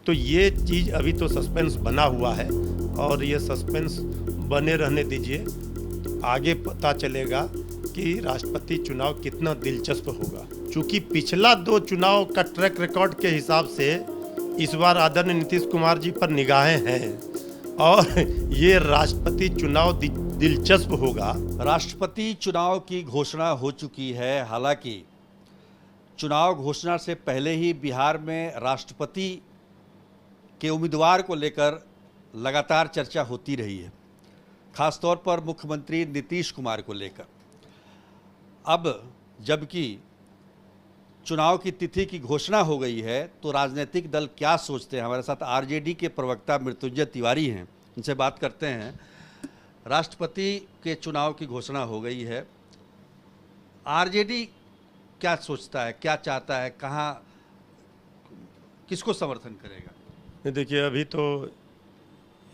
तो ये चीज़ अभी तो सस्पेंस बना हुआ है और ये सस्पेंस बने रहने दीजिए। आगे पता चलेगा कि राष्ट्रपति चुनाव कितना दिलचस्प होगा। चूँकि पिछला 2 चुनाव का ट्रैक रिकॉर्ड के हिसाब से इस बार आदरणीय नीतीश कुमार जी पर निगाहें हैं और ये राष्ट्रपति चुनाव दिलचस्प होगा। राष्ट्रपति चुनाव की घोषणा हो चुकी है। हालांकि चुनाव घोषणा से पहले ही बिहार में राष्ट्रपति के उम्मीदवार को लेकर लगातार चर्चा होती रही है, खासतौर पर मुख्यमंत्री नीतीश कुमार को लेकर। अब जबकि चुनाव की तिथि की घोषणा हो गई है तो राजनीतिक दल क्या सोचते हैं, हमारे साथ आरजेडी के प्रवक्ता मृत्युंजय तिवारी हैं, उनसे बात करते हैं। राष्ट्रपति के चुनाव की घोषणा हो गई है, आरजेडी क्या सोचता है, क्या चाहता है, कहाँ किसको समर्थन करेगा? देखिए, अभी तो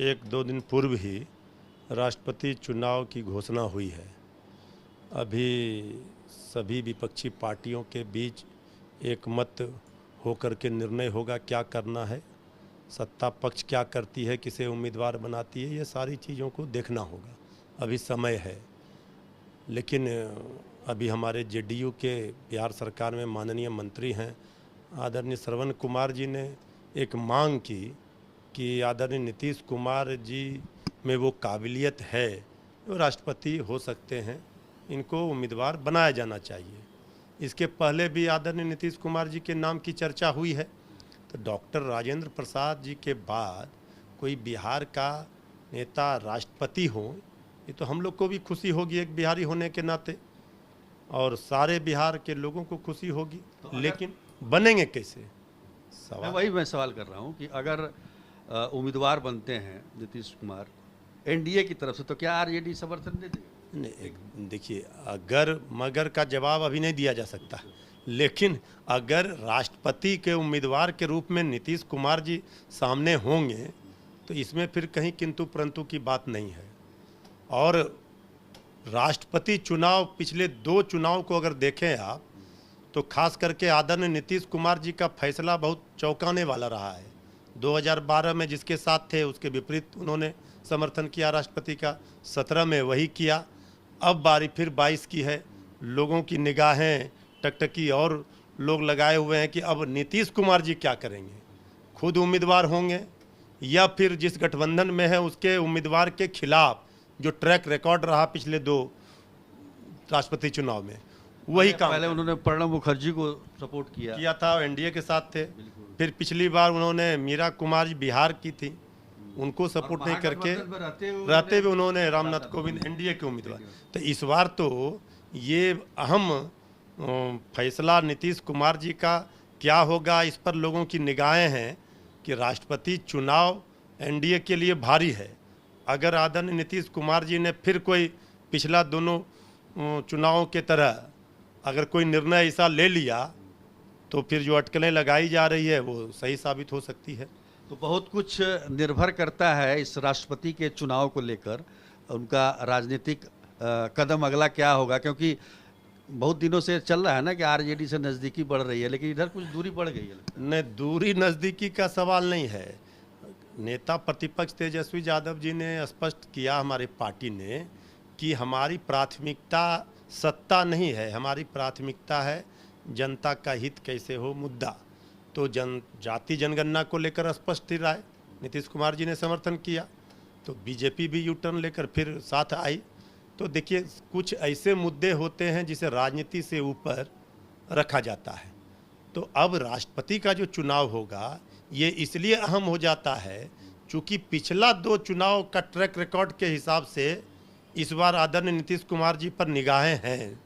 1-2 दिन पूर्व ही राष्ट्रपति चुनाव की घोषणा हुई है। अभी सभी विपक्षी पार्टियों के बीच एक मत होकर के निर्णय होगा क्या करना है, सत्ता पक्ष क्या करती है, किसे उम्मीदवार बनाती है, ये सारी चीज़ों को देखना होगा। अभी समय है। लेकिन अभी हमारे जेडीयू के बिहार सरकार में माननीय मंत्री हैं आदरणीय श्रवण कुमार जी ने एक मांग की कि आदरणीय नीतीश कुमार जी में वो काबिलियत है, वो राष्ट्रपति हो सकते हैं, इनको उम्मीदवार बनाया जाना चाहिए। इसके पहले भी आदरणीय नीतीश कुमार जी के नाम की चर्चा हुई है। तो डॉक्टर राजेंद्र प्रसाद जी के बाद कोई बिहार का नेता राष्ट्रपति हो, ये तो हम लोग को भी खुशी होगी एक बिहारी होने के नाते, और सारे बिहार के लोगों को खुशी होगी। तो लेकिन बनेंगे कैसे? वही मैं सवाल कर रहा हूँ कि अगर उम्मीदवार बनते हैं नीतीश कुमार एनडीए की तरफ से, तो क्या आरजेडी समर्थन दे देगी? नहीं, देखिए, अगर मगर का जवाब अभी नहीं दिया जा सकता, लेकिन अगर राष्ट्रपति के उम्मीदवार के रूप में नीतीश कुमार जी सामने होंगे तो इसमें फिर कहीं किंतु परंतु की बात नहीं है। और राष्ट्रपति चुनाव, पिछले 2 चुनाव को अगर देखें आप, तो खास करके आदरणीय नीतीश कुमार जी का फैसला बहुत चौंकाने वाला रहा है। 2012 में जिसके साथ थे उसके विपरीत उन्होंने समर्थन किया राष्ट्रपति का, 17 में वही किया, अब बारी फिर 22 की है। लोगों की निगाहें टकटकी और लोग लगाए हुए हैं कि अब नीतीश कुमार जी क्या करेंगे, खुद उम्मीदवार होंगे या फिर जिस गठबंधन में है उसके उम्मीदवार के खिलाफ जो ट्रैक रिकॉर्ड रहा पिछले 2 राष्ट्रपति चुनाव में वही काम। पहले उन्होंने प्रणब मुखर्जी को सपोर्ट किया था, एनडीए के साथ थे। फिर पिछली बार उन्होंने मीरा कुमार जी बिहार की थी, उनको सपोर्ट नहीं करके रहते हुए उन्होंने रामनाथ कोविंद एनडीए के उम्मीदवार। तो इस बार तो ये अहम फैसला नीतीश कुमार जी का क्या होगा, इस पर लोगों की निगाहें हैं कि राष्ट्रपति चुनाव एनडीए के लिए भारी है। अगर आदरणीय नीतीश कुमार जी ने फिर कोई पिछला दोनों चुनावों के तरह अगर कोई निर्णय ऐसा ले लिया तो फिर जो अटकलें लगाई जा रही है वो सही साबित हो सकती है। तो बहुत कुछ निर्भर करता है इस राष्ट्रपति के चुनाव को लेकर, उनका राजनीतिक कदम अगला क्या होगा, क्योंकि बहुत दिनों से चल रहा है ना कि आरजेडी से नज़दीकी बढ़ रही है, लेकिन इधर कुछ दूरी बढ़ गई है। नहीं, दूरी नज़दीकी का सवाल नहीं है। नेता प्रतिपक्ष तेजस्वी यादव जी ने स्पष्ट किया, हमारी पार्टी ने, कि हमारी प्राथमिकता सत्ता नहीं है, हमारी प्राथमिकता है जनता का हित कैसे हो मुद्दा। तो जाति जनगणना को लेकर स्पष्ट ही राय नीतीश कुमार जी ने समर्थन किया, तो बीजेपी भी यू टर्न लेकर फिर साथ आई। तो देखिए, कुछ ऐसे मुद्दे होते हैं जिसे राजनीति से ऊपर रखा जाता है। तो अब राष्ट्रपति का जो चुनाव होगा ये इसलिए अहम हो जाता है चूँकि पिछला 2 चुनाव का ट्रैक रिकॉर्ड के हिसाब से इस बार आदरणीय नीतीश कुमार जी पर निगाहें हैं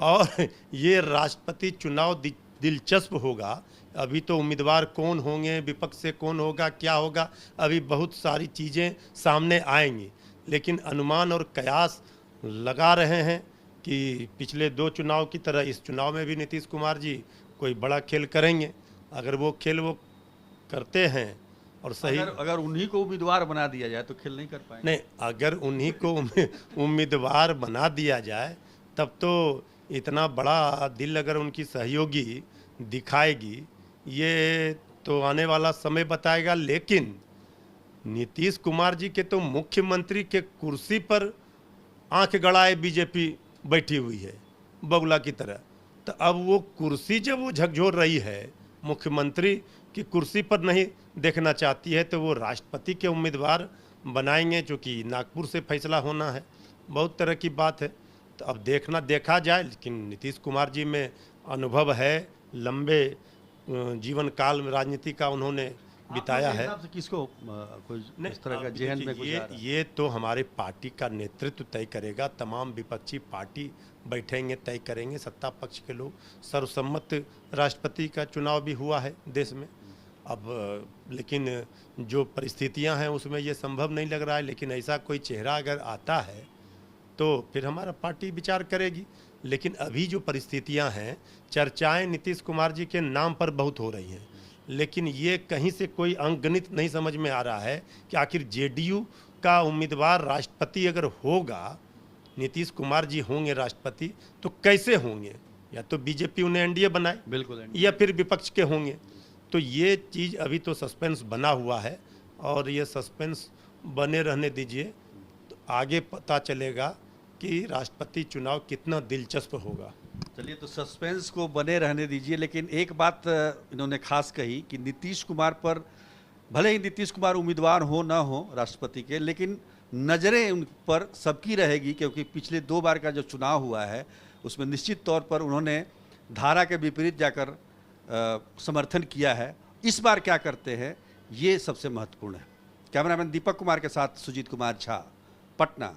और ये राष्ट्रपति चुनाव दिलचस्प होगा। अभी तो उम्मीदवार कौन होंगे, विपक्ष से कौन होगा, क्या होगा, अभी बहुत सारी चीज़ें सामने आएंगी, लेकिन अनुमान और कयास लगा रहे हैं कि पिछले 2 चुनाव की तरह इस चुनाव में भी नीतीश कुमार जी कोई बड़ा खेल करेंगे। अगर वो खेल वो करते हैं और सही, अगर उन्हीं को उम्मीदवार बना दिया जाए तो खेल नहीं कर पाएंगे। नहीं, अगर उन्हीं को उम्मीदवार बना दिया जाए तब तो इतना बड़ा दिल अगर उनकी सहयोगी दिखाएगी, ये तो आने वाला समय बताएगा। लेकिन नीतीश कुमार जी के तो मुख्यमंत्री के कुर्सी पर आंख गड़ाए बीजेपी बैठी हुई है बगुला की तरह। तो अब वो कुर्सी जब वो झकझोर रही है, मुख्यमंत्री की कुर्सी पर नहीं देखना चाहती है, तो वो राष्ट्रपति के उम्मीदवार बनाएंगे, जो कि नागपुर से फैसला होना है। बहुत तरह की बात है, तो अब देखा जाए। लेकिन नीतीश कुमार जी में अनुभव है, लंबे जीवन काल में राजनीति का उन्होंने बिताया है। हिसाब से किसको कोई इस तरह का जहन में कुछ आ रहा है? ये तो हमारे पार्टी का नेतृत्व तय करेगा। तमाम विपक्षी पार्टी बैठेंगे, तय करेंगे। सत्ता पक्ष के लोग, सर्वसम्मत राष्ट्रपति का चुनाव भी हुआ है देश में। अब लेकिन जो परिस्थितियां हैं उसमें ये संभव नहीं लग रहा है। लेकिन ऐसा कोई चेहरा अगर आता है तो फिर हमारा पार्टी विचार करेगी। लेकिन अभी जो परिस्थितियां हैं, चर्चाएं नीतीश कुमार जी के नाम पर बहुत हो रही हैं, लेकिन ये कहीं से कोई अंकगणित नहीं समझ में आ रहा है कि आखिर जेडीयू का उम्मीदवार राष्ट्रपति अगर होगा, नीतीश कुमार जी होंगे राष्ट्रपति, तो कैसे होंगे? या तो बीजेपी उन्हें एनडीए बनाए, बिल्कुल या फिर विपक्ष के होंगे। तो ये चीज़ अभी तो सस्पेंस बना हुआ है, और ये सस्पेंस बने रहने दीजिए, तो आगे पता चलेगा कि राष्ट्रपति चुनाव कितना दिलचस्प होगा। चलिए, तो सस्पेंस को बने रहने दीजिए। लेकिन एक बात इन्होंने खास कही कि नीतीश कुमार पर, भले ही नीतीश कुमार उम्मीदवार हो ना हो राष्ट्रपति के, लेकिन नज़रें उन पर सबकी रहेगी, क्योंकि पिछले 2 बार का जो चुनाव हुआ है उसमें निश्चित तौर पर उन्होंने धारा के विपरीत जाकर समर्थन किया है। इस बार क्या करते हैं, ये सबसे महत्वपूर्ण है। कैमरामैन दीपक कुमार के साथ सुजीत कुमार झा, पटना।